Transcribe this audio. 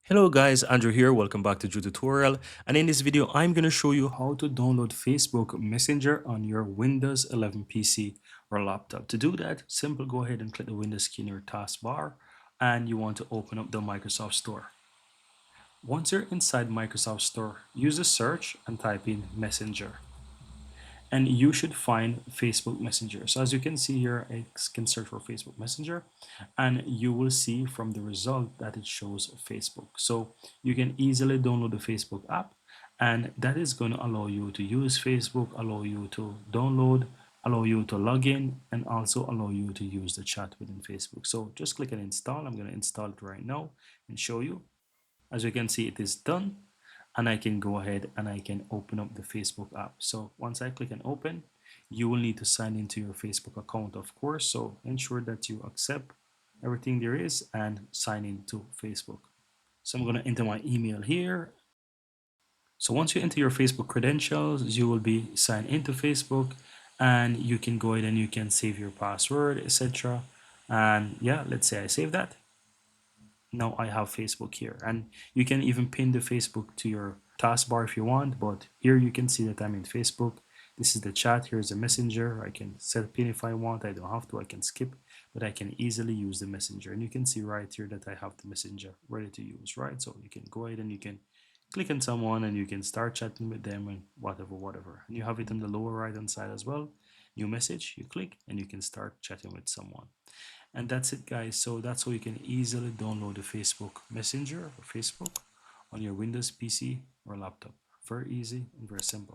Hello guys, Andrew here. Welcome back to Drew Tutorial. And in this video, I'm going to show you how to download Facebook Messenger on your Windows 11 PC or laptop. To do that, simple, go ahead and click the Windows key in your taskbar and you want to open up the Microsoft Store. Once you're inside Microsoft Store, use the search and type in Messenger. And you should find Facebook Messenger. So as you can see here, I can search for Facebook Messenger and you will see from the result that it shows Facebook. So you can easily download the Facebook app and that is going to allow you to use Facebook, allow you to download, allow you to log in, and also allow you to use the chat within Facebook. So just click and install. I'm going to install it right now and show you. As you can see, it is done and I can go ahead and I can open up the Facebook app. So once I click and open, you will need to sign into your Facebook account, of course. So ensure that you accept everything there is and sign into Facebook. So I'm going to enter my email here. So once you enter your Facebook credentials, you will be signed into Facebook and you can go ahead and you can save your password, etc. And yeah, let's say I save that. Now I have Facebook here, and you can even pin the Facebook to your taskbar if you want, but here you can see that I'm in Facebook. This is the chat. Here's the messenger. I can set a pin if I want. I don't have to. I can skip, but I can easily use the messenger, and you can see right here that I have the messenger ready to use, right? So you can go ahead and you can click on someone and you can start chatting with them and whatever, and you have it on the lower right hand side as well. New message, you click and you can start chatting with someone. And that's it, guys. So that's how you can easily download the Facebook Messenger or Facebook on your Windows PC or laptop. Very easy and very simple.